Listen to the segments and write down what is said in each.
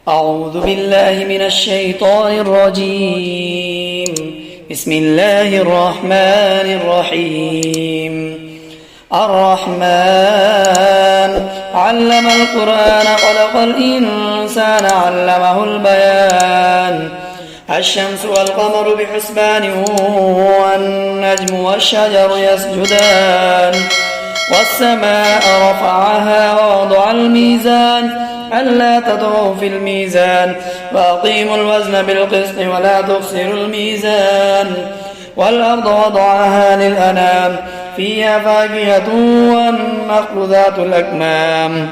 أعوذ بالله من الشيطان الرجيم. بسم الله الرحمن الرحيم. الرحمن علم القرآن خلق الإنسان علمه البيان. الشمس والقمر بحسبان والنجم والشجر يسجدان والسماء رفعها ووضع الميزان ألا تطغوا في الميزان وأقيموا الوزن بالقسط ولا تخسروا الميزان والأرض وضعها للأنام فيها فاكهة والنخل ذات الأكمام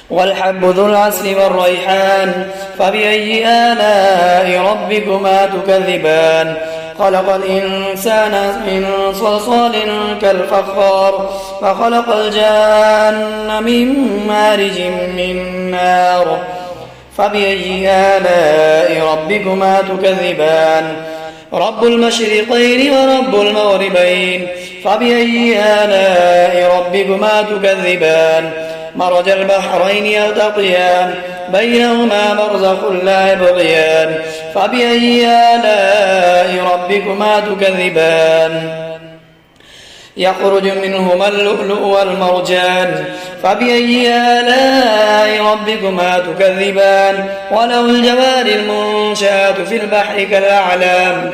والحب ذو العسل والريحان فبأي آلاء ربكما تكذبان. خلق الإنسان من صلصال كالفخار وخلق الجان من مارج من نار فبأي آلاء ربكما تكذبان. رب المشرقين ورب المغربين فبأي آلاء ربكما تكذبان. مرج البحرين يلتقيان بينهما برزخ لا يبغيان فبأي آلاء ربكما تكذبان. يخرج منهما اللؤلؤ والمرجان فبأي آلاء ربكما تكذبان. وله الجوار المنشآت في البحر كالأعلام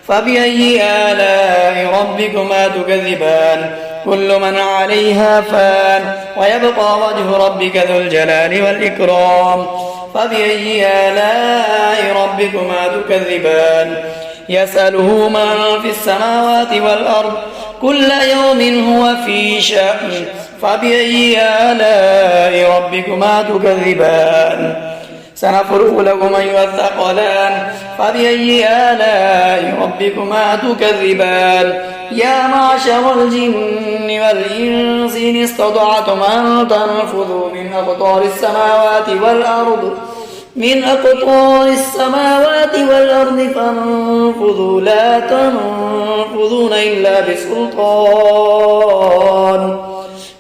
فبأي آلاء ربكما تكذبان. كل من عليها فان ويبقى وجه ربك ذو الجلال والإكرام فبأي آلاء ربكما تكذبان. يسأله من في السماوات والأرض كل يوم هو في شأن فبأي آلاء ربكما تكذبان. سنفرغ لكم أيها الثقلان فبأي آلاء ربكما تكذبان. يا معشر الجن والإنس إن استطعتم أن تنفذوا من أقطار السماوات والأرض فانفذوا لا تنفذون إلا بسلطان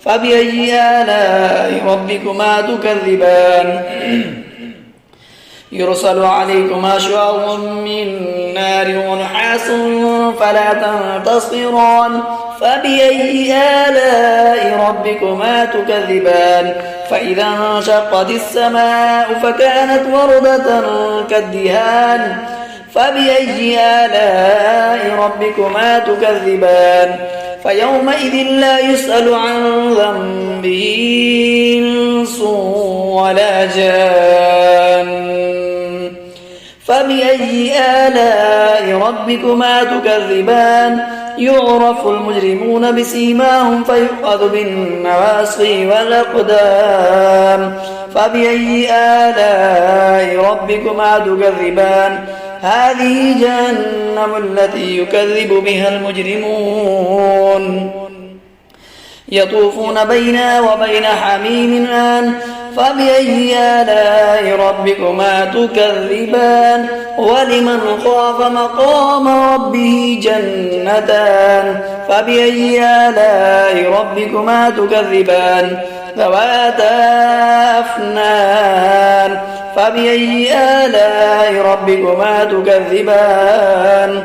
فبأي آلاء ربكما تكذبان. يرسل عليكما شواظ من نار ونحاس فلا تنتصران فبأي آلاء ربكما تكذبان. فإذا انشقت السماء فكانت وردة كالدهان فبأي آلاء ربكما تكذبان. فيومئذ لا يسأل عن ذنبه إنس ولا جان فبأي آلاء ربكما تكذبان. يعرف المجرمون بسيماهم فيؤخذ بالنواصي والأقدام فبأي آلاء ربكما تكذبان. هذه جهنم التي يكذب بها المجرمون يطوفون بينها وبين حميم آن فبأي آلاء ربكما تكذبان. ولمن خاف مقام ربه جنتان فبأي آلاء ربكما تكذبان. ذواتا أفنان فبأي آلاء ربكما تكذبان.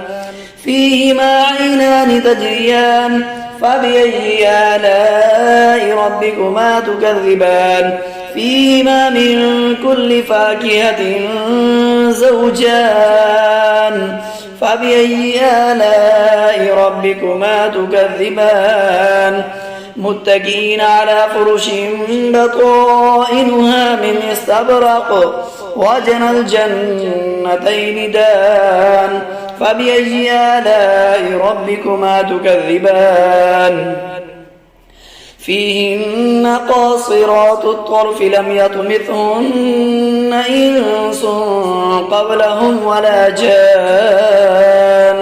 فيهما عينان تجريان فبأي آلاء ربكما تكذبان. فيهما من كل فاكهة زوجان فبأي آلاء ربكما تكذبان. متكئين على فرش بطائنها من استبرق وجنى الجنتين دان فبأي آلاء ربكما تكذبان. فيهن قاصرات الطرف لم يطمثهن إنس قبلهم ولا جان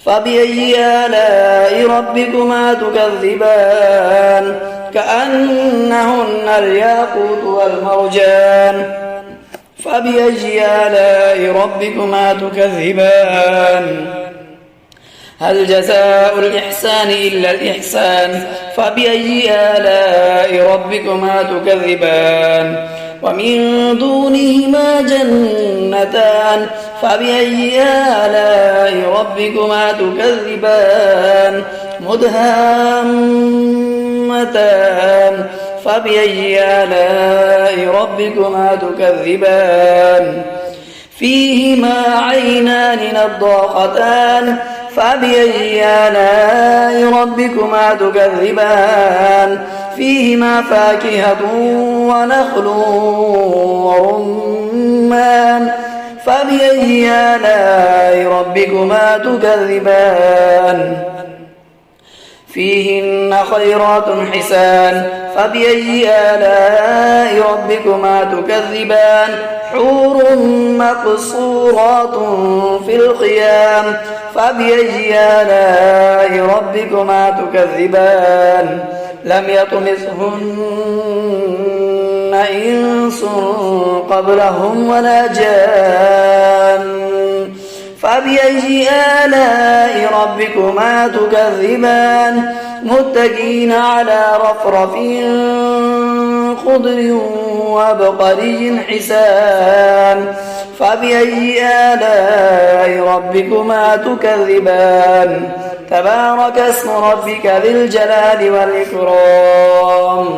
فبأي آلاء ربكما تكذبان. كأنهن الياقوت والمرجان فبأي آلاء ربكما تكذبان. هل جزاء الإحسان إلا الإحسان فبأي آلاء ربكما تكذبان. ومن دونهما جنتان فبأي آلاء ربكما تكذبان مدهامتان فبأي آلاء ربكما تكذبان فيهما عينان نضاختان فبأي آلاء ربكما تكذبان فيهما فاكهة ونخل ورمان فبأي آلاء ربكما تكذبان فيهن خيرات حسان فبأي آلاء ربكما تكذبان حور مقصورات في الخيام فبأي آلاء ربكما تكذبان لم يطمثهن إنس قبلهم ولا جان فبأي آلاء ربكما تكذبان متكئين على رفرف خضر وعبقري حسان فبأي آلاء ربكما تكذبان تبارك اسم ربك ذي الجلال والإكرام